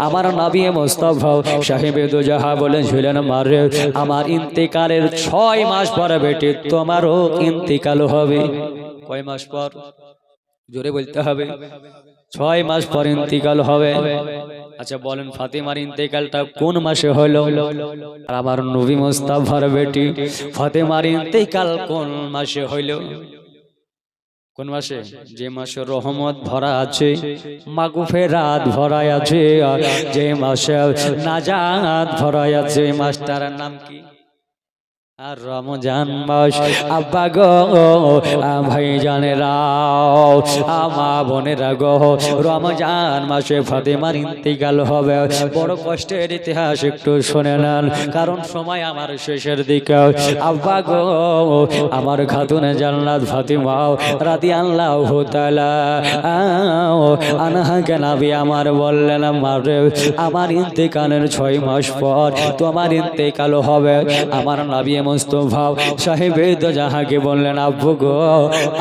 আমার নবী মুস্তাফা সাহেবে দো জাহা বলেছিলেন মারে আমার ইন্তেকালের 6 মাস পরে বেটি তোমারও ইন্তেকাল হবে। কয় মাস পর? জোরে বলতে হবে। 6 মাস পর ইন্তেকাল হবে। আচ্ছা বলেন ফাতেমার ইন্তেকালটা কোন মাসে হলো? আর আমার নবী মুস্তাফার বেটি ফাতেমার ইন্তেকাল কোন মাসে হইল? কোন মাসে? যে মাসে রহমত ভরা আছে, মাগফিরাত ভরা আছে, যে মাসে নাজাত ভরা আছে, মাসটার নাম কি? আর রমজান মাস। আব্বা গো ভাই জানেরা, আমা বোনেরা গো, রমজান মাসে ফাতেমার ইন্তেকাল হবে। বড় কষ্টের ইতিহাস একটু শুনে নেন, কারণ সময় আমার শেষের দিকে। আব্বা গো আমার খাতুনে জান্নাত ফাতেমা রাদিয়াল্লাহু তাআলা আনহাকে নবী আমার বললেন মারে আমার ইন্তেকালের 6 মাস পর তোমার ইন্তেকাল হবে। আমার নবী মুস্তাফা সাহেবে দো জাহাকে বললেন আব্বু গো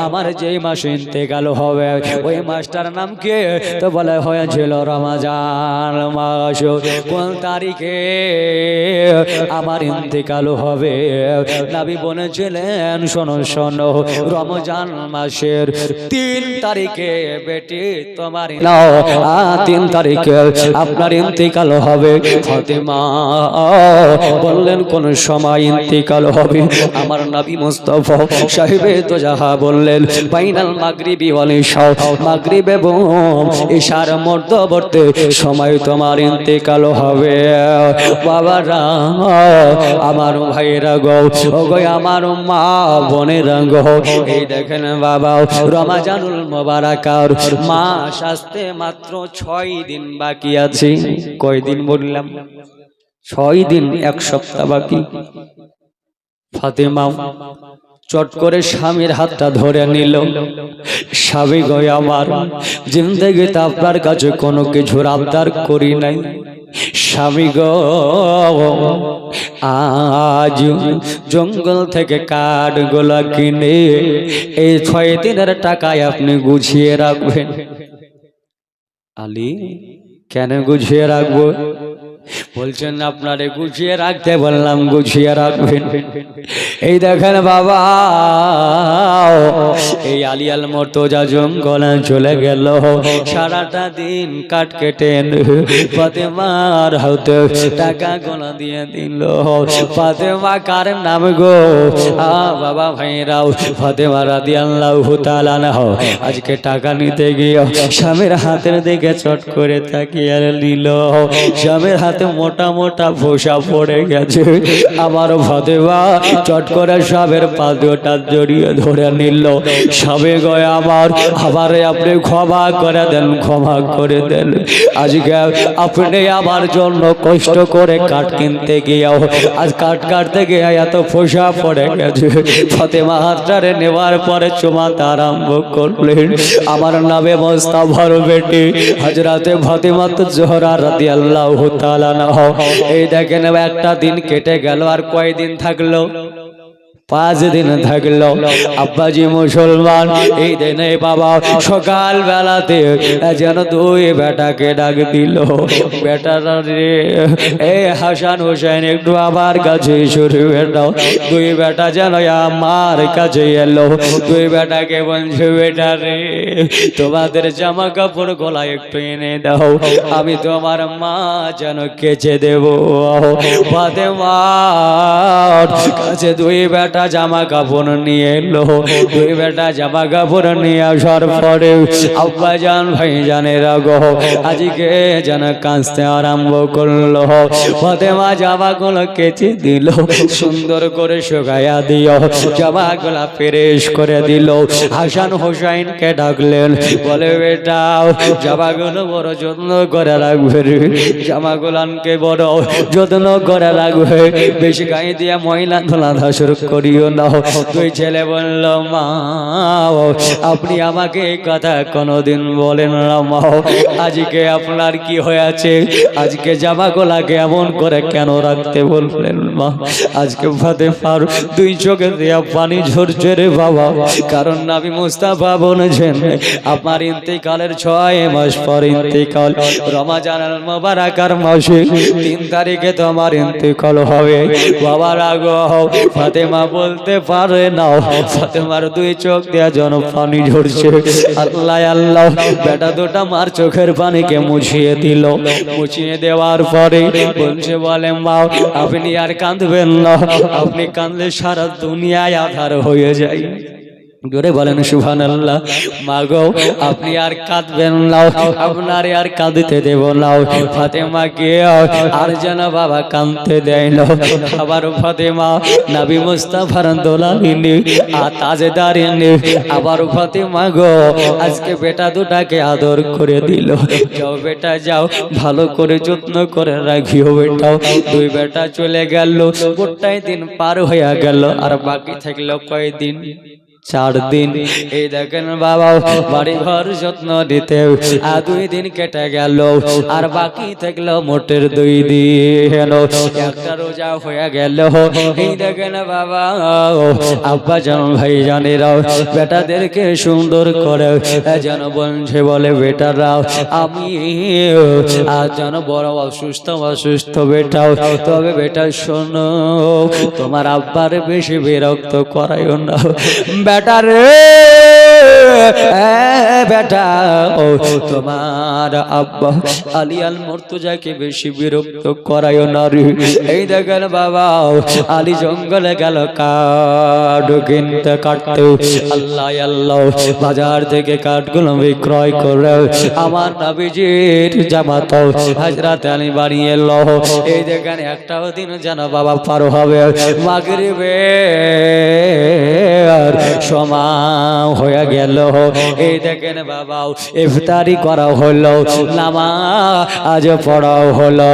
আমার যে মাসে ইন্তেকাল হবে ওই মাসটার নাম কি? তো বলে হয়েছিল রমজান মাস। কোন তারিখে আমার ইন্তেকাল হবে? নবী বলেছিলেন শোনো শোনো, রমজান মাসের 3 তারিখে বেটি তোমার 3 তারিখে আপনার ইন্তেকাল হবে। ফাতেমা বললেন কোন সময় ইন্তেকাল হবে? আমার নবী মুস্তাফা সাহেবে দো জাহা বললেন বাইনাল মাগরিবি ওয়াল ইশা, মাগরিব এবং ইশার মধ্যবর্তী সময় তোমার ইন্তেকাল হবে। বাবারা আমার ভাইরা গো, ওগো আমার মা বোনেরা গো, এই দেখেন বাবা রমজানুল মুবারাকার মাস আসতে মাত্র 6 দিন বাকি আছে। কয় দিন বললাম? 6 দিন, 1 সপ্তাহ বাকি। ফাতেমা চট করে স্বামীর হাতটা ধরে নিল। স্বামী গো আমার জিন্দেগিতে আপনার কাছে কোনো কিছুর আবদার করি নাই। স্বামী গো আজ জঙ্গল থেকে কাঠগোলা কিনে এই 6 দিনের টাকায় আপনি গুছিয়ে রাখবেন। আলী কেন গুছিয়ে রাখবো? বলছেন আপনারে গুছিয়ে রাখতে বললাম, গুছিয়ে রাখবেন। এই দেখেন বাবা এই আলিয়াল মর্তজা জঙ্গলে চলে গেল, সারাটা দিন কাঠ কেটে ফাতেমার হাতে টাকা গোনা দিয়ে দিল। ফাতেমা কার নাম গো? বাবা ভাইরাও ফাতেমা রাদিয়াল্লাহু তাআলা আনহা আজকে টাকা নিতে গিয়ে স্বামীর হাতের দিকে চট করে তাকিয়ে নিল। স্বামীর হাতে মোটা মোটা ফোসা পড়ে গেছে। আমার ফাতেমা চট করে স্বামীর পা দুটা জড়িয়ে ধরে নিল। স্বামী গয় আমার আবারে আপনি ক্ষমা করে দেন, ক্ষমা করে দেন। আজকে আপনি আমার জন্য কষ্ট করে কাঠ কিনতে গিয়েও আজ কাঠ কাটতে গিয়ে এত ফোসা পড়ে গেছে। ফাতেমা হাতটারে নেওয়ার পরে চুমাতে আরম্ভ করলেন। আমার নামে মুস্তাফার বেটি হযরতে ফাতেমা জোহরা রাদিয়াল্লাহু তাআলা আনহা। এই দেখেন একটা দিন কেটে গেল, আর কয়দিন থাকলো? 5 দিন থাকলো। আব্বাজি মুসলমান এই দিনে বাবা সকাল বেলাতে যেন 2 বেটাকে ডাক দিল। বেটারা রে এ হাসান হোসেন একটু আমার কাছে শুরু দাও। 2 বেটা যেন আমার কাছে এলো। 2 বেটাকে বলছে বেটা রে তোমাদের জামা কাপড় গলায় একটু এনে দাও, আমি তোমার মা যেন কেচে দেব। ফাতেমা কাছে 2 বেটা জামা কাপড় নিয়ে এলো। 2 বেটা জামা কাপড় নিয়ে আসার পরে আব্বা জান ভাই জানেরা গো আজকে যেন কাঁদতে আরম্ভ করলো। ফাতেমা জামাগুলো কেচে দিল, সুন্দর করে শুকাইয়া দিও, জামাগুলা ফ্রেশ করে দিল। হাসান হোসেনকে ডাকলেন, বলে বেটা জামাগুলো বড় যত্ন করে রাখবে, জামাগুলানকে বড় যত্ন করে রাখবে, বেশি গায়ে দিয়ে ময়লা ধোলা শুরু করে করিও না। দুই ছেলে বলল মা আপনি আমাকে এই কথা কোনোদিন বলেন না মা, আজকে আপনার কি হয়েছে, আজকে জামা গোলাকে এমন করে কেন রাখতে বললেন মা? আজকে ফাতেমার দুই চোখে দেয়া পানি ঝরছে রে বাবা, কারণ নবী মুস্তাফা বলেছেন আপনার ইন্তেকালের 6 মাস পর ইন্তেকাল, রমজানুল মুবারাকার মাসে 3 তারিখে তোমার ইন্তেকাল হবে। বাবা রাগো ফাতেমা বলতে পারে না, ফাতেমার দুই চোখ দেয়া যেন পানি ঝরছে। আল্লাহ আল্লাহ বেটা দুটা মার চোখের পানিকে মুছিয়ে দিল। মুছিয়ে দেওয়ার পরে বলছে বলে মা আপনি আর কাঁদবেন না, আপনি কাঁদলে সারা দুনিয়ায় আধার হয়ে যায়। জোরে বলেন সুবহানাল্লাহ। মা গো আপনি আর কাঁদবেন না, আপনারে আর কাঁদতে দেব না। ফাতেমাকে আর যেন বাবা কাঁদতে দেয় না। আবার ফাতেমা নবী মুস্তাফার দোলালিনী আর তাজদারিনী, আবার ফাতেমা গো আজকে বেটা দুটাকে আদর করে দিল। যাও বেটা যাও, ভালো করে যত্ন করে রাখিও বেটা। দুই বেটা চলে গেল, গোটাই দিন পার হয়ে গেল, আর বাকি থাকলো কয়দিন? 4 দিন। এই দেখেন বাবা বাড়ি ঘর যত্ন দিতে 2 দিন কেটে গেল, আর বাকি থাকলো মোটের 2 দিন। একটা রোজা হয়ে গেল। এই দেখেন বাবা আব্বা জান ভাই জানেরা বেটাদেরকে সুন্দর করে যেন বলছে বলে বেটারা আমি আজ যেন বড় অসুস্থ বেটাও, তবে বেটা শোনো তোমার আব্বার বেশি বিরক্ত করাইও না বেটা রে। বেটা ও তোমার আব্বা আলী আল মুর্তজাকে বেশি বিরক্ত করায়ও না রে। এই দেখেন বাবা আলী জঙ্গলে গেল কাঠ কিনতে, কাটতে আল্লাহ আল্লাহ বাজার থেকে কাঠগুলো বিক্রয় করে আমার নবীজির জামাত হযরত আলী বাড়ি এলো। এই দেখেন একটাও দিন যেন বাবা পার হবে মাগরিবের সময় হয়ে গেল। এই দেখেন বাবা ইফতারি করা হলো, নামাজ পড়া হলো।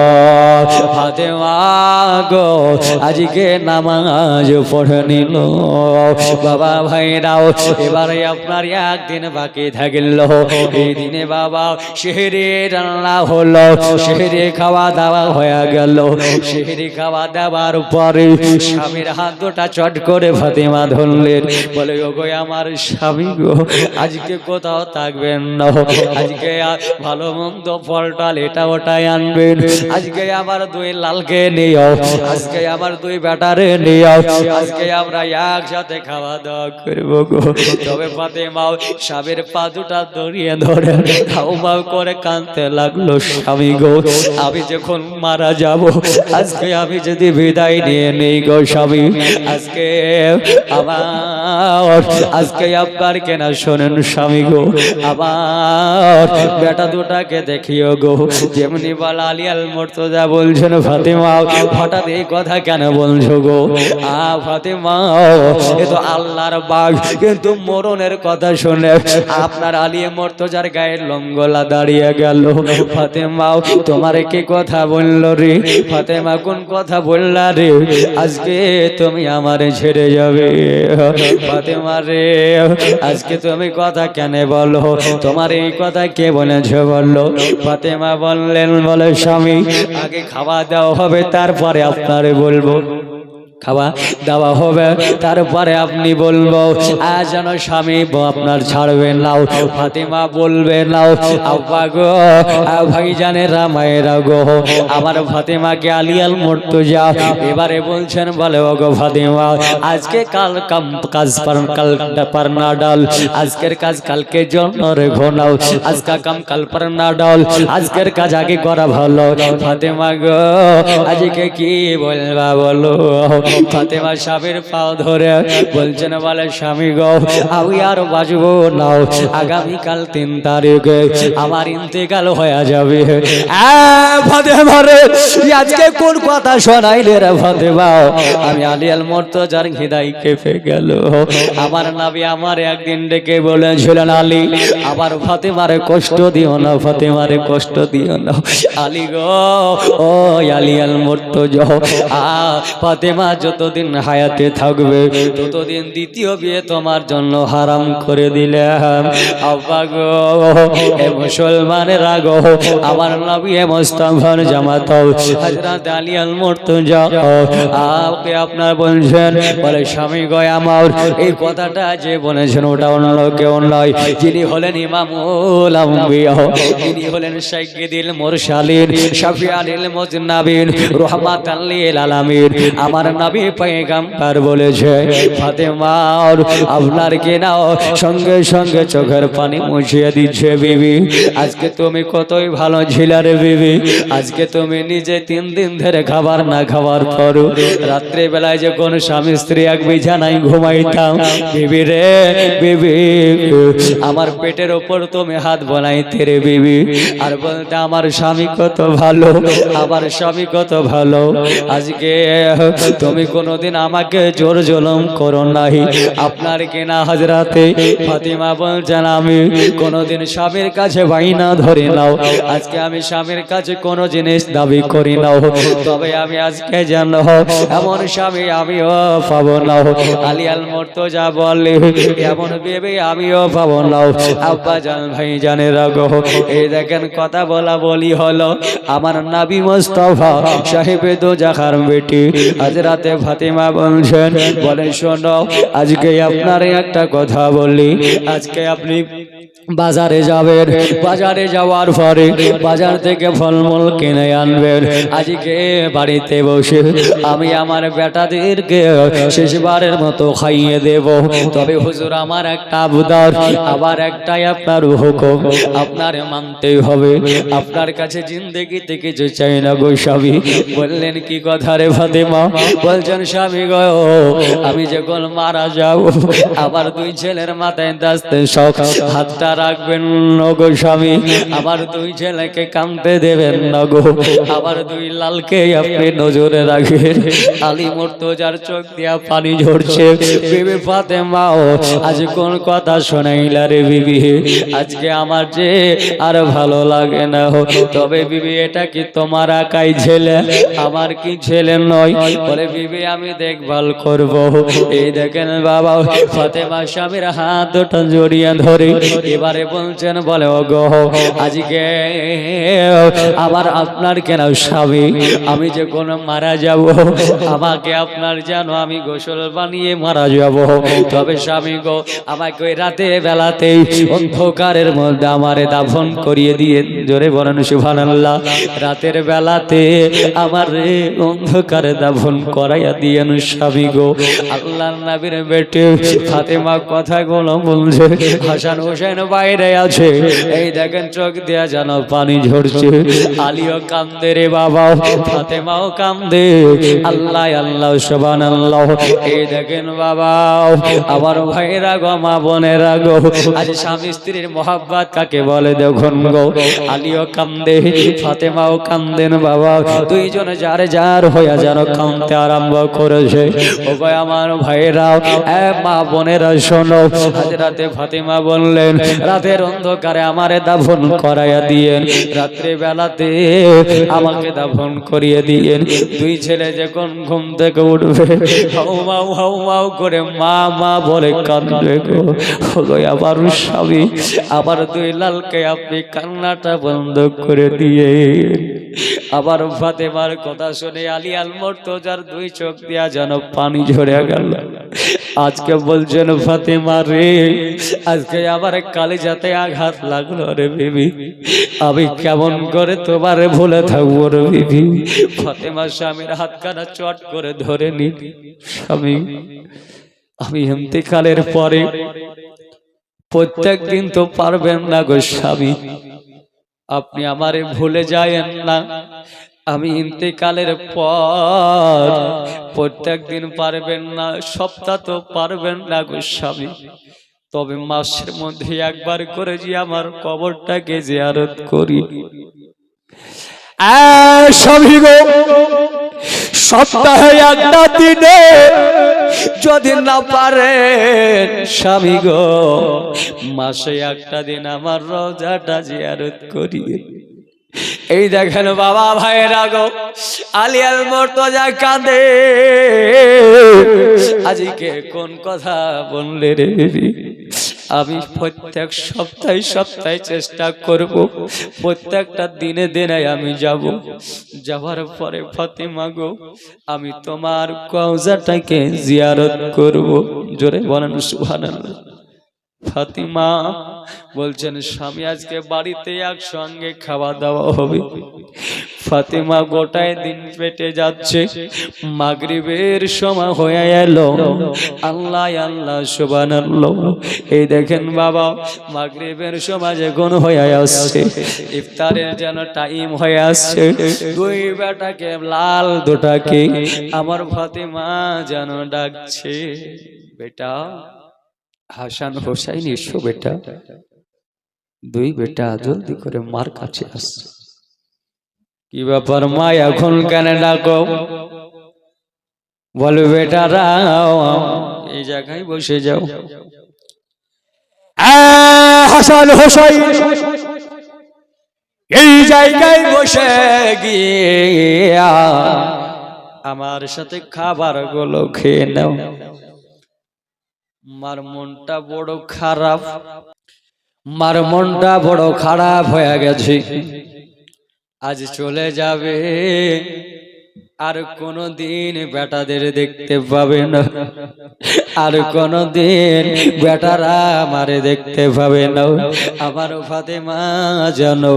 ফাতেমা গো আজকে নামাজ পড়ে নিল। বাবা ভাইরাও এবারে আপনার একদিন বাকি থাকল। এই দিনে বাবা সেহরি রান্না হলো, সেহরি খাওয়া দাওয়া হয়ে গেল। সেহরি খাওয়া দাওয়ার পরে স্বামীর হাত দুটা চট করে ফাতেমা ধরলেন, বলে ওগো আমার স্বামী গো আজকে কোথাও থাকবেন না, আজকে ভালো মন্দ ফল টল এটা ওটাই আনবেন, আজকে আমার 2 লালকে নিও, আজকে আমার 2 বেটারে নিও, আজকে আমরা একসাথে খাওয়া দাওয়া করবো গো। তবে ফাতেমা স্বামীর পা দুটা ধরিয়ে ধরে হাউমাউ করে কাঁদতে লাগলো, স্বামী গো আমি যখন মারা যাব, আজকে আমি যদি বিদায় নিয়ে নেই গো স্বামী, আজকে আমার আজকে আপনার কেনা শোনেন স্বামী গো, আবার বেটা দুটাকে দেখিও গো। যেমনি বলা আলী আল মুর্তজা বলছেন ফাতেমা হঠাৎ এই কথা কেন বলছো গো? ফাতেমা এ তো আল্লাহর বাগ, কিন্তু মরণের কথা শুনে আপনার আলী মুর্তজার গায়ের লঙ্গলা দাঁড়িয়ে গেল। ফাতেমা তোমার কি কথা বললো রে? ফাতেমা কোন কথা বললা রে? আজকে তুমি আমারে ছেড়ে যাবে? ফাতেমা রে আজকে তুমি কথা কেন বলো? তোমার এই কথা কে বলেছে বললো? ফাতেমা বললেন বলে স্বামী আগে খাওয়া দাওয়া হবে, তারপরে আপনারে বলবো। খাওয়া দাওয়া হবে তারপরে আপনি বলবো। আজ যেন স্বামী আপনার ছাড়বে নাও। ফাতেমা বলবে নাও আব্বা গো ভাইজানেরা মায়েরা গো, আমার ফাতেমাকে আলী আল মুর্তজা এবারে বলছেন বলে ও গো ফাতেমা আজকে কাল কাজ পার না ডাল, আজকের কাজ কালকে জন্য রেখো নাও, আজকা কাম কাল পার না ডাল, আজকের কাজ আগে করা ভালো। ফাতেমা গো আজকে কি বলবা বলো? ফাতেমা স্বামীর পাও ধরে বলছেন বলে স্বামী গো আমি আর বাঁচবো না, আগামীকাল 3 তারিখে আমার ইন্তেকাল হয়ে যাবে। ফাতেমা রে আজকে কোন কথা শোনাইলে রে ফাতেমা? আমি আলী আল মুর্তজার হৃদয় কেঁপে গেল। আমার নবী আমার একদিন ডেকে বলেছিলেন আলী আবার ফাতেমারে কষ্ট দিও না, ফাতেমারে কষ্ট দিও না। আলী গো ও আলী আল মুর্তজা ফাতেমা যতদিন হায়াতে থাকবে ততদিন দ্বিতীয় বিয়ে তোমার জন্য হারাম করে দিলাম। আব্বা গো, এ মুসলমানেরা গো, আমার নবী মুস্তাফার জামাত হযরত আলী আল মুর্তজা আপনি আপনার বলছেন, বলে স্বামী গো আমার, এই কথাটা যে বলেছেন ওটা অন্য কেউ নয়, যিনি হলেন ইমামুল আম্বিয়া, যিনি হলেন সাইয়্যিদুল মুরসালিন, শাফিউল মুজনাবিন, রাহমাতাল লিল আলামিন, আমার নবী পয়গম্বর বলেছে ফাতেমা আপনার কে নাও সঙ্গে সঙ্গে চোখের পানি মুছিয়ে দিচ্ছে। বিবি আজকে তুমি কতই ভালো ছিলে রে বিবি, আজকে তুমি নিজে 3 দিন ধরে খাবার না খাওয়ার পর রাত্রে বেলায় যখন স্বামী স্ত্রী এক বিছানায় ঘুমাইতাম, বিবি রে বিবি আমার পেটের ওপর তুমি হাত বানাইতে রে বিবি, আর বলতে আমার স্বামী কত ভালো, আমার স্বামী কত ভালো। আজকে তুমি কোনোদিন আমাকে জোর জুলুম করো নাই। আপনার কেনা হযরতে ফাতিমা বলছেন আমি কোনোদিন স্বামীর কাছে বাইনা ধরে নাও, আজকে আমি স্বামীর কাছে কোনো জিনিস দাবি করি নাও, তবে আমি আজকে জানো এমন স্বামী আমিও পাবো না। আলী আল মুর্তজা বলে এমন বিবি আমিও পাবো না। আব্বা জান ভাই জানের গো, এই দেখেন কথা বলা বলি হলো আমার নবী মুস্তাফা সাহেবে দো জাহার বেটি হযরতে ফাতিমা বলছেন, বলে শোনো আজকে আপনার একটা কথা বলি, আজকে আপনি বাজারে যাবেন, বাজারে যাওয়ার পরে বাজার থেকে ফলমূল কিনে আনবেন, আজকে বাড়িতে বসে আমি আমার বেটাদেরকে শেষবারের মতো খাইয়ে দেব। তবে হুজুর আমার একটা আবদার, আবার একটাই আপনার হুকুম, আপনার মানতেই হবে, আপনার কাছে জিন্দেগিতে কিছু চাই না গো স্বামী। বললেন কি কথা রে ফাতেমা? বলছেন স্বামী গো, আমি যখন মারা যাব আবার 2 ছেলের মাথায় দাস্তে শখ হাতটা রাখবেন নগো স্বামী, আবার 2 ছেলেকে কাঁদতে দেবেন নগো, আবার 2 লালকে আপনি নজরে রাখবেন। আলী মুর্তজার চোখ দিয়া পানি ঝরছে। বিবি ফাতেমা আজ কোন কথা শোনাইলা রে বিবি, আজকে আমার যে আর ভালো লাগে না। তবে বিবি এটা কি তোমার একাই ছেলে? আমার কি ছেলে নয়? বলে বিবি আমি দেখভাল করব। এই দেখেন বাবা ফাতেমা স্বামীর হাত দুটো জড়িয়ে ধরে এবারে বলছেন, বলে ও গো আজকে আবার আপনার কেন স্বামী, আমি যে কোনো মারা যাব আমাকে আপনার জানো আমি গোসল বানিয়ে মারা যাব, তবে স্বামী গো আমাকে ওই রাতে বেলাতে অন্ধকারের মধ্যে আমারে দাফন করিয়ে দিয়ে, জোরে বলেন সুবহানাল্লাহ, রাতের বেলাতে আমার অন্ধকারে দাফন করাইয়া দিয়েন স্বামী গো। আল্লাহর নবীর বেটি ফাতেমা কথাগুলো বলছে, হাসান হোসেন বাইরে আছে, এই দেখেন চোখ দিয়া যেন পানি ঝরছে। আলীও কান্দে রে বাবা, ফাতেমাও কান্দে, আল্লাহ আল্লাহ সুবহানাল্লাহ। এই দেখেন বাবা আমার ভাইরা গো, মা বোনেরা গো, আজ স্বামী স্ত্রীর মহব্বত কাকে বলে দেখুন গো। আলীও কান্দে, ফাতেমাও কান্দেন বাবা, 2 জন যার যার হইয়া যেন কাঁদতে আরম্ভ করেছে। ও ভাই আমার ভাইরা, মা বোনেরা শোনো, হযরতে ফাতেমা বললেন রাতের অন্ধকারে আমারে দাফন করাইয়া দিয়েন, রাত্রে বেলাতে আমাকে দাফন করিয়ে দিয়েন। 2 ছেলে যখন ঘুম থেকে উঠবে হাউ মাউ করে মা মা বলে কাঁদবে গো। আবার স্বামী আবার 2 লালকে আপনি কান্নাটা বন্ধ করে দিয়ে, আবার ফাতেমার কথা শুনে আলী আল মুর্তজার 2 চোখ দিয়া যেন পানি ঝরে গেল। আজকে বলছেন ফাতেমা রে, আজকে আবার কালিজাতে আঘাত লাগলো রে বিবি, আমি কেমন করে তোমারে ভুলে থাকবো রে বিবি। ফাতেমা স্বামীর হাতখানা চট করে ধরে নি, স্বামী আমি ইন্তেকালের পরে প্রত্যেক দিন তো পারবেন না গো স্বামী, আপনি আমারে ভুলে যায়েন না, আমি ইন্তেকালের পর প্রত্যেক দিন পারবেন না, সপ্তাহ তো পারবেন না গো স্বামী, তবে মাসের মধ্যে একবার করে যে আমার কবরটাকে জিয়ারত করি। স্বামী গো সপ্তাহে একটা দিনে যদি না পারেন স্বামী গো, মাসে একটা দিন আমার রোজাটা জিয়ারত করিয়ে। এই দেখেন বাবা ভাইয়েরা গো, আলী আল মুর্তজা কাঁদে, আজকে কোন কথা বললে রে? আমি প্রত্যেক সপ্তাহে চেষ্টা করব, প্রত্যেকটা দিনে দিনে আমি যাব। যাওয়ার পরে ফাতেমা গো, আমি তোমার কওজাটাকে জিয়ারত করব। জোরে বলেন সুবহানাল্লাহ। ফাতিমা বলছেন স্বামী আজকে বাড়িতে একসঙ্গে খাওয়া দাওয়া হবে। ফাতিমা গোটায় দিন পেটে যাচ্ছে, মাগরিবের সময় হয়ে এলো। আল্লাহ আল্লাহ সুবহানাল্লাহ। এই দেখেন বাবা, মাগরিবের সময় যখন হয়ে আসছে, ইফতারের যেন টাইম হয়ে আসছে, দুই বেটাকে লাল দুটাকে আমার ফাতিমা যেন ডাকছে, বেটা হাসান হোসাইন এসো বেটা। দুই বেটা জলদি করে মার কাছে আসছে। কি ব্যাপার মা, এখন কেন ডাকো? বলে বেটারা এই জায়গায় বসে যাও। হাসান হোসাইন এই জায়গায় বসে গিয়ে আমার সাথে খাবার গুলো খেয়ে নাও। মার মনটা বড় খারাপ, মার মনটা বড় খারাপ হয়ে গেছে। আজ চলে যাবে, আর কোনদিন বেটাদের দেখতে পাবে না, আর কোনদিন বেটারা আমারে দেখতে পাবে না। আমার ফাতেমা জানো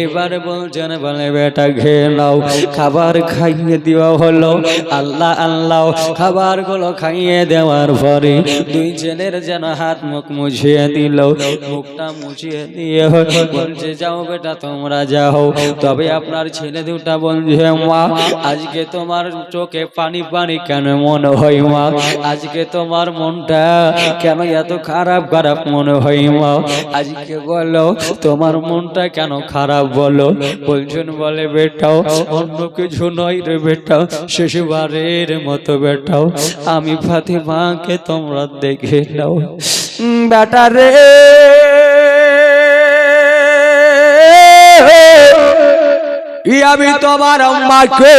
এবার বলছেন, বলে বেটা খেয়ে নাও। খাবার খাইয়ে দেওয়া হলো। আল্লাহ আল্লাহ খাবার গুলো খাইয়ে দেওয়ার পরে দুই ছেলের যেন হাত মুখ মুছিয়ে দিল। মুখটা মুছিয়ে দিয়ে বলছে যাও বেটা তোমরা যাও। তবে আপনার ছেলে দুটা বলছে মা আজকে তোমার চোখে পানি পানি কেন মনে হয় মা? আজকে তোমার মনটা কেন এত খারাপ খারাপ মনে হয় মা? আজকে বলো তোমার মনটা কেন খারাপ বলো? বলছেন বলে বেটাও অন্য কিছু নয় রে বেটা, শেষবারের মতো বেটাও আমি ফাতিমাকে তোমরা দেখে নাও। বেটা রে আমি তোমার আম্মাকে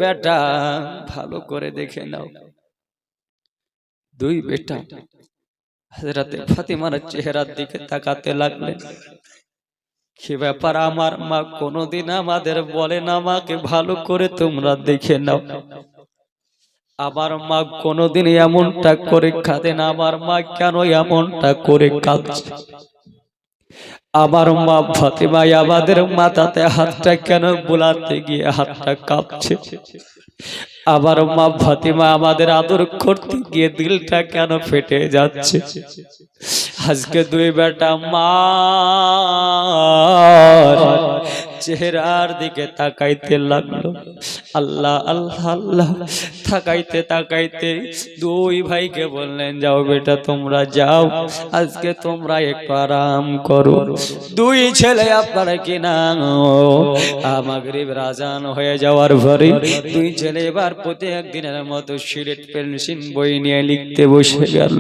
বেটা ভালো করে দেখে নাও। দুই বেটা হযরতে ফাতিমার চেহারার দিকে তাকাতে লাগলেন। কি ব্যাপার, আমার মা কোনোদিন আমাদের বলে না মাকে ভালো করে তোমরা দেখে নাও? আমার মা কোনোদিন এমনটা করে কাঁদে না, আমার মা কেন এমনটা করে কাঁদছে? আমার মা ফাতিমা আমাদের মাথাতে হাতটা কেন বুলাতে গিয়ে হাতটা কাঁপছে? আমার মা ফাতিমা আমাদের আদর করতে গিয়ে দিলটা কেন ফেটে যাচ্ছে? আজকে দুই বেটা মা চেহারার দিকে তাকাইতে লাগলো। আল্লাহ আল্লাহ আল্লাহ তাকাইতে তাকাইতে দুই ভাইকে বললেন যাও বেটা তোমরা যাও, আজকে তোমরা একটু আরাম করো। দুই ছেলে আপনারা কিনা মাগরিব আযান হয়ে যাওয়ার পরে দুই ছেলে এবার প্রত্যেক দিনের মতো সিলেট পেন্সিল বই নিয়ে লিখতে বসে গেল।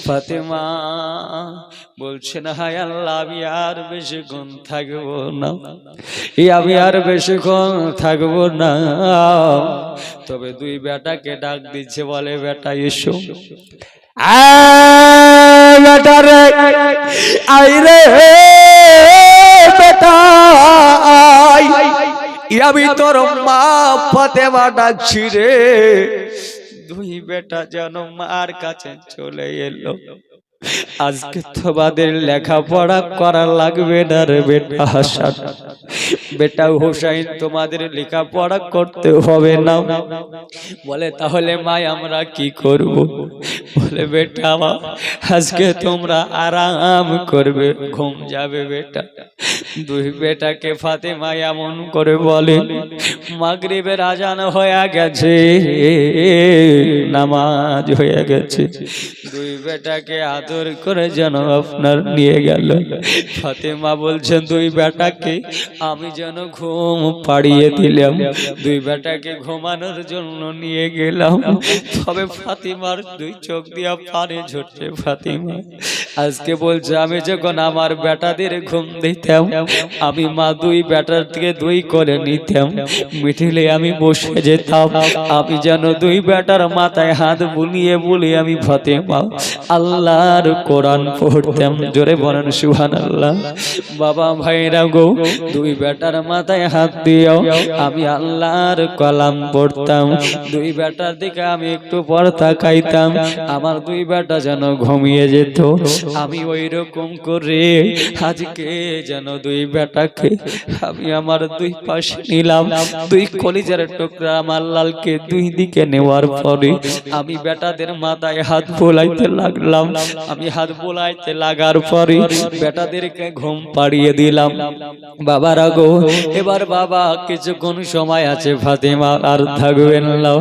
ফাতেমা বলছেন হায় আল্লাহ আমি আর বেশিক্ষণ থাকবো না, আমি আর বেশিক্ষণ থাকবো না। তবে দুই বেটাকে ডাক দিচ্ছে, বলে বেটা এসো। বেটা রে আই রে বেটা আমি তোর মা ফাতেমা ডাকছি রে। দুই বেটা যেন মার কাছে চলে এলো। আজকে তোমাদের লেখাপড়া করা লাগবে না রে বেটা হাসান, বেটা হোসাইন তোমাদের লেখাপড়া করতে হবে না। বলে তাহলে মা আমরা কি করব? বলে বেটা আজকে তোমরা আরাম করবে, ঘুম যাবে বেটা। দুই বেটাকে ফাতেমা এমন করে বলে মাগরিবের আজান হয়ে গেছে, নামাজ হয়ে গেছে। দুই বেটাকে আদর করে যেন আপনার নিয়ে গেল। ফাতেমা বলছেন দুই বেটাকে আমি যেন ঘুম পাড়িয়ে দিলাম, দুই বেটাকে ঘুমানোর জন্য নিয়ে গেলাম। তবে ফাতিমার দুই চোখ দিয়া পানি ঝরছে। ফাতিমা আজকে বলছে আমি যখন আমার বেটাদের ঘুম দিতাম, আমি মা দুই বেটার থেকে দুই করে নিতাম, মিঠিলে আমি বসে যেতাম, আমি যেন দুই বেটার মাথায় হাত বুলিয়ে বুলিয়ে আমি ফাতেমা আল্লাহর কোরআন পড়তাম। জোরে বলেন সুবহানাল্লাহ। বাবা ভাইরা গো, দুই বেটার মাথায় হাত দিও, আমি আল্লাহর কালাম পড়তাম। দুই বেটার দিকে আমি একটু পর তাকাইতাম, আমার দুই বেটা যেন ঘুমিয়ে যেত। আমি ওই রকম করে আজকে যেন দুই বেটাকে আমি আমার দুই পাশে নিলাম, দুই কলিজার টুকরা আমার লালকে দুই দিকে নেওয়ার পরে আমি বেটাদের মাথায় হাত বোলাইতে লাগলাম। আমি হাত বোলাইতে লাগার পরে বেটাদেরকে ঘুম পাড়িয়ে দিলাম। বাবারা গো, এবার বাবা কিছুক্ষণ সময় আছে, ফাতেমা আর থাকবেন না,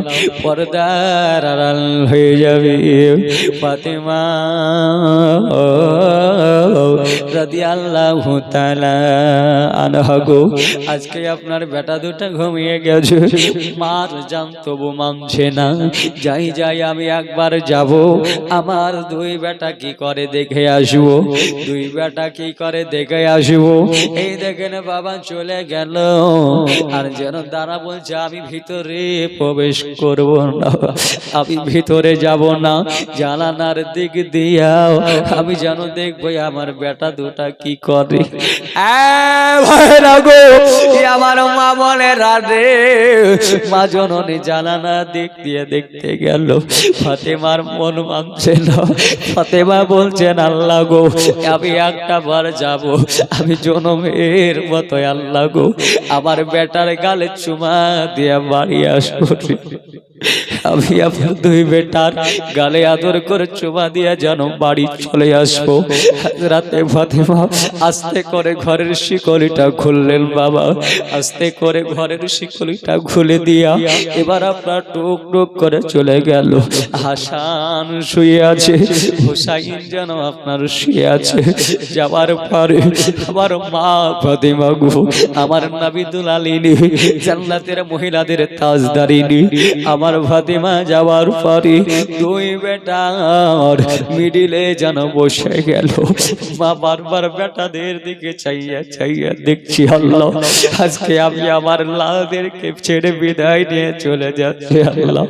পর্দার আড়াল হয়ে যাবে। ফাতেমা রাদিয়াল্লাহু তাআলা আনহা গো, আজকে আপনার বেটা দুটা ঘুমিয়ে গেছে, মার জান তবু মানছে না। যাই যাই আমি একবার যাব, আমার দুই বেটা কি করে দেখে আসবো, দুই বেটা কি করে দেখে আসবো। এই দেখেন বাবা চলে গেল, আর যেন তারা বলছে আমি ভিতরে প্রবেশ করব না, আমি ভিতরে যাব না, জানালার দিক দিয়াও আমি যেন দেখবো আমার বেটা দুটা কি করে। আমার মা বলে রাধে, মা জননী জানালা দিক দিয়ে দেখতে গেল, ফাতেমার মন মানছে না। ফাতেমা বলছেন আল্লাহ গো, আমি একটা বার যাব, আমি জনমের মতো আল্লাহ গো আমার বেটার গালে চুমা দিয়া বাড়ি আসবো, আমি আপনার দুই বেটার গালে আদর করে চুমা দিয়া যেন বাড়ি চলে আসবো। রাতে ফাতেমা আস্তে করে ঘরের শিকলিটা খুললেন। বাবা আস্তে করে ঘরের শিকলিটা খুলে দিয়া এবার আপনার টুক টুক করে চলে গেল। হাসান শুয়ে আছে, হুসাইন যেন আপনার শুয়ে আছে। যাওয়ার পরে আমার মা ফাতেমা গো, আমার নাবিদুল আলিনী জান্নাতের মহিলাদের তাজদারিনী আমার ফাতেমা যাওয়ার পরে দুই বেটার মিডিলে যেন বসে গেল। মা বারবার বেটাদের দিকে চাইয়া চাইয়া দেখছি আল্লাহ, আজকে আমি আমার লালদেরকে ছেড়ে বিদায় নিয়ে চলে যাচ্ছি আল্লাহ,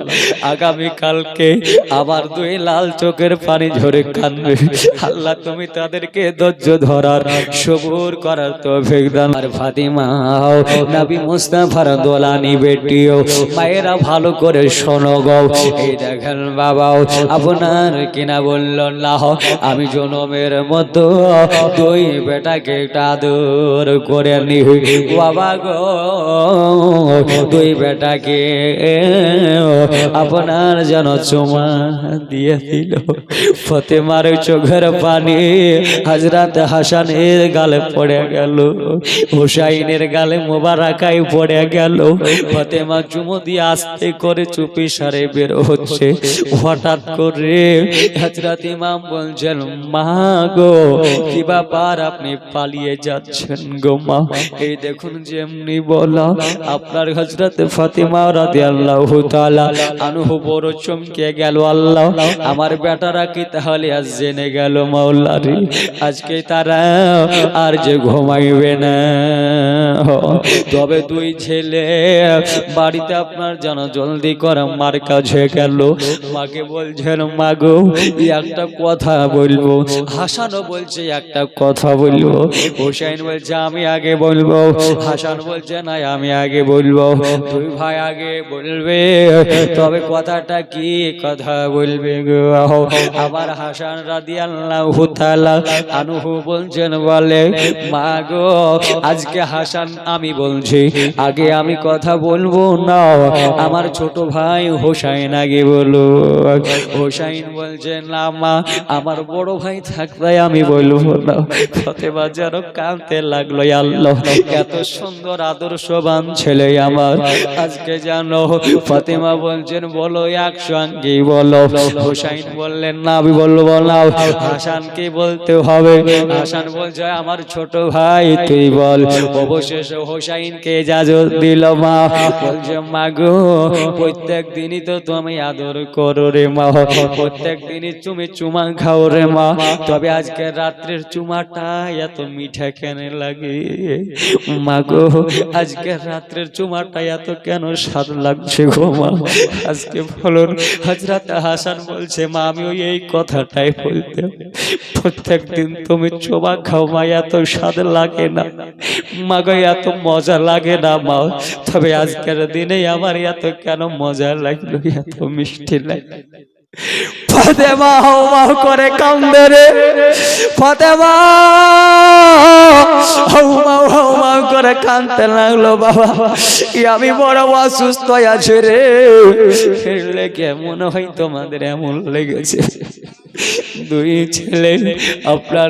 আগামী কালকে আবার দুই লাল চোখের পানি ঝরে কাঁদবে আল্লাহ, তুমি তাদেরকে ধৈর্য ধরার সবুর করার তৌফিক দান। আর ফাতিমা নবী মুস্তাফার দোলানি বেটিও মায়েরা ভালো করে শোনো গো, এই দেখেন বাবা আপনার কিনা বলল না আমি জনমের মতো দুই বেটাকে একটা আদর করে নি। বাবা গো, দুই বেটাকে আপনার যেন চুমা দিয়ে দিল। ফাতেমার চোখের পানি হযরত হাসানের গালে পড়ে গেল, হুসাইনের গালে মোবারকায় পড়ে গেল। ফাতেমা চুমু দিয়ে আস্তে করে চুপি সারে বের হচ্ছে। হঠাৎ করে হযরত ইমাম বলছেন মা গো, কি ব্যাপার আপনি পালিয়ে যাচ্ছেন গো মা? এই দেখুন যেমনি বলা আপনার হযরত ফাতিমা রাদিয়াল্লাহু তাআলা আনহু বড় চমকে গেল। আল্লাহ, আমার বেটারা কি তাহলে আজ জেনে গেল মাওলা রে, আজকে তারা আর যে ঘুমাইবে না। তবে দুই ছেলে বাড়িতে আপনার যেন জলদি করে মার কাছে গেল। মাকে বলছেন মা গো, একটা কথা বলবো। হাসানও বলছে একটা কথা বলবো। হুসাইন বলছে আমি আগে বলবো। হাসান বলছে না আমি আগে বলবো। দুই ভাই আগে বলবে, তবে কথাটা কি কথা বলবে গো? আবার হাসান রাদিয়াল্লাহু তাআলা আনহু বলছেন বলে মা গো, আজকে হাসান আমি বলছি, আগে আমি কথা বলবো না, আমার ছোট ভাই হোসাইন আগে বলো। হোসাইন বলছে না মা, আমার বড় ভাই থাকবে আমি বলবো না। ফাতেমা যেন কাঁদতে লাগলো, আল্লাহ এত সুন্দর আদর্শবান ছেলে আমার, আজকে জানো। ফাতেমা বলছেন বলো একসঙ্গে বলো। হোসাইন বললেন না আমি বলবো না, হাসানকে বলতে হবে। হাসান বলছে আমার ছোট ভাই তুই বল। অবশেষে হোসাইনকে ইজাজত দিল মা। বলছে মা গো, প্রত্যেক দিনই তো তুমি আদর করো রে মা, প্রত্যেক দিনই তুমি চুমা খাও রে মা, তবে আজকে রাত্রের চুমাটা এত মিঠা কেন লাগে মা গো? আজকে রাত্রের চুমাটা এত কেন স্বাদ লাগছে গো মা? আজকে বলুন। হযরত হাসান বলছে মা আমিও এই কথাটাই বলতে, প্রত্যেক দিন তুমি চুমা খাও মা, এত স্বাদ লাগে না মা গো, এত মজা লাগে না মা, তবে আজকের দিনে আমার এত কেন মজা লাগলো, এত মিষ্টি লাগে। ফাতেমা হাও করে কান্দে রে, ফাতেমা হাও করে কাঁদতে লাগলো। বাবা আমি বড় অসুস্থ আছি রে। লেগে মনে হয় তোমাদের এমন লেগেছে। দুই ছেলে আপনার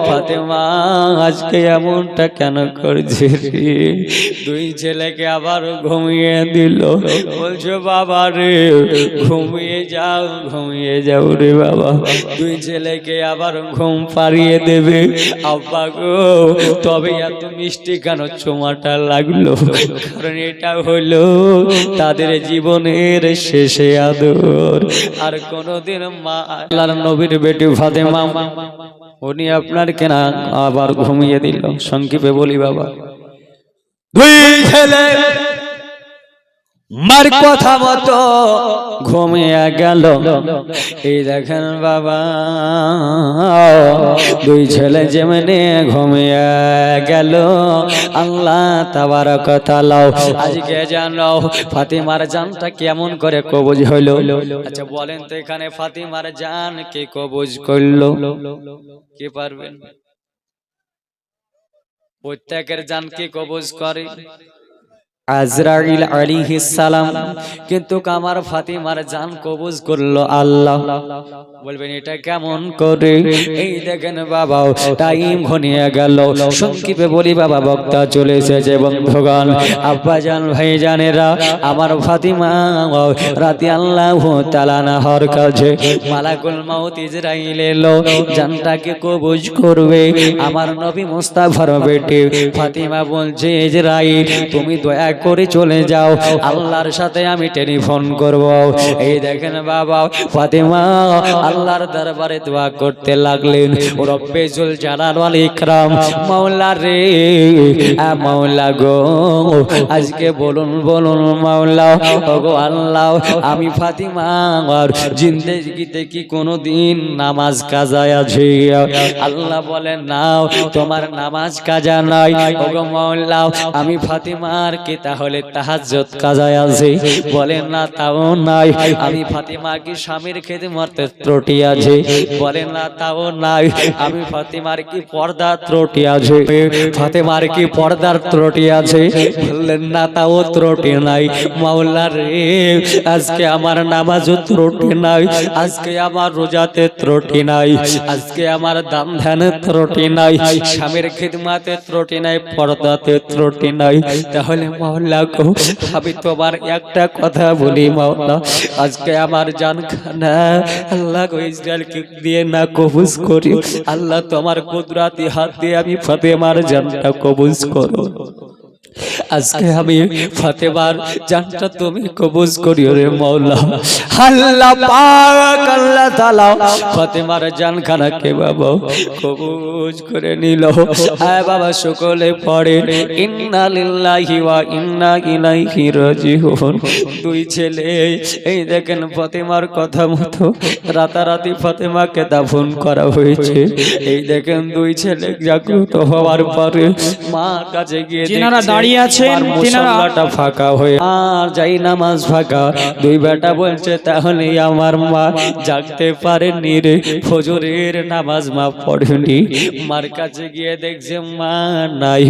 ফাতেমা আজকে এমনটা কেন করছে রে? দুই ছেলেকে আবার ঘুমিয়ে দিল। বলছো বাবা রে ঘুমিয়ে যাও রে বাবা। দুই ছেলেকে আবার ঘুম পাড়িয়ে দেবে। আব্বা গো তবে এত মিষ্টি কেন চুমাটা লাগলো? কারণ এটা হলো তাদের জীবনের শেষে আদর। আর কোনদিন মা আল্লাহর নবীর বেটি ফাতেমা উনি আপনার কেনা আবার ঘুমিয়ে দিল। সংক্ষেপে বলি বাবা, দুই ছেলে মার কথা মতো ঘুমিয়ে গেল। এই দেখেন বাবা দুই ছেলে যেমনি ঘুমিয়ে গেল, আল্লাহ তাবারক ওয়া তাআলা আজকে জানো ফাতিমার জানটা কেমন করে কবজ হইল। আচ্ছা বলেন তো এখানে ফাতিমার জান কে কবজ করলো? কে পারবেন? প্রত্যেকের জান কে কবজ করে? আজরাইল আলাইহিস সালাম। কিন্তু আমার ফাতিমার জান কবজ করলো আল্লাহ। বলবেন এটা কেমন করে? এই দেখেন বাবা টাইম ঘনিয়ে গেল। সংক্ষেপে বলি বাবা, বক্তা চলে এসেছে। বন্ধুগণ, আব্বা জান ভাই জানেরা, আমার ফাতিমা রাদিয়াল্লাহু তাআলা আনহার কাছে মালাকুল মাউত ইজরাইল এলো, জানটাকে কবজ করবে। আমার নবী মুস্তাফার বেটি ফাতিমা বলছে ইজরাইল তুমি দয়া করে চলে যাও, আল্লাহর সাথে আমি টেলিফোন করব। এই দেখেন বাবা ফাতিমা আল্লাহর দরবারে দোয়া করতে লাগলেন, রব্বে জুল জালাল ওয়াল ইকরাম, মাওলা রে মাওলা গো আজকে বলুন মাওলা ওগো আল্লাহ, আমি ফাতিমা আর জিন্দেগিতে কি কোনোদিন নামাজ কাজা আছে? আল্লাহ বলেন নাও, তোমার নামাজ কাজা নাই। ওগো মাওলা আমি ফাতিমার কি তাহলে তাহাজ্জুদ কাজা আছে? বলেন না তাও নাই। আমি ফাতিমা কি স্বামীর খিদমতে ত্রুটি আছে? বলেন না তাও নাই। আমি ফাতিমার কি পর্দা ত্রুটি আছে? ফাতিমার কি পর্দার ত্রুটি আছে? বললেন না তাও ত্রুটি নাই। মাওলা রে আজকে আমার নামাজও ত্রুটি নাই, আজকে আমার রোজাতে ত্রুটি নাই, আজকে আমার দান ধ্যানে ত্রুটি নাই, স্বামীর খিদমতে ত্রুটি নাই, পর্দাতে ত্রুটি নাই। তাহলে মাওলা গো আমি তোমার একটা কথা বলি মাওলা, আজকে আমার জান খানা আল্লাহ গো ইসরায়েলকে দিয়ে না কবুজ করি, আল্লাহ তোমার কুদরতি হাত দিয়ে আমি ফাতেমার জানটা কবুজ করো। আজকে আমি ফাতেমার জানটা তুমি কবুজ করিও রে মাওলা। আল্লাহ পাক আল্লাহ তাআলা ফাতেমার জানখানাকে বাবা কবুজ করে নিল। হ্যাঁ বাবা সকলে পড়ে ইন্না লিল্লাহি ওয়া ইন্না ইলাইহি রাজিউন। দুই ছেলে এই দেখেন ফাতেমার কথা মতো রাতারাতি ফাতেমাকে দাফন করা হয়েছে। এই দেখেন দুই ছেলে জাগ্রত হওয়ার পরে মা কাছে গিয়ে দাঁড়িয়ে আছেন তিনারা মুসল্লাটা ফাঁকা হয়ে আর যাই নামাজ ফাঁকা দুই বেটা বলছে তাহলে আমার মা জাগতে পারেননি রে ফজরের নামাজ মা পড়েনি মার কাছে গিয়ে দেখছে মা নাই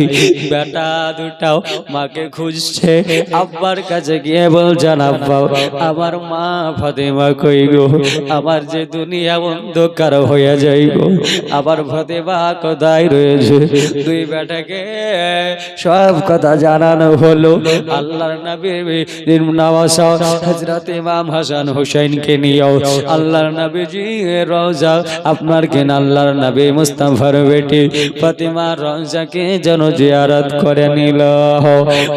বেটা দুটাও মাকে খুঁজছে আব্বার কাছে গিয়ে বলছেন আব্বা আমার মা ফাতেমা কই গো আমার যে দুনিয়া অন্ধকার হয়ে যাই গো আবার ফাতেমা কোথায় রয়েছে দুই বেটাকে সব কথা জানানো হলো আল্লাহর নবীর নামাজ হযরত ইমাম হাসান হুসাইনকে নিয়েও আল্লাহর নবীজি রওজা আপনার কেন আল্লাহর নবী মুস্তাফার বেটি ফাতেমা রওজাকে যেন জিয়ারত করে নিল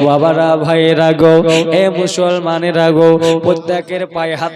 বাবারা ভাইয়েরা গো এ মুসলমানেরা গো প্রত্যেকের পায়ে হাত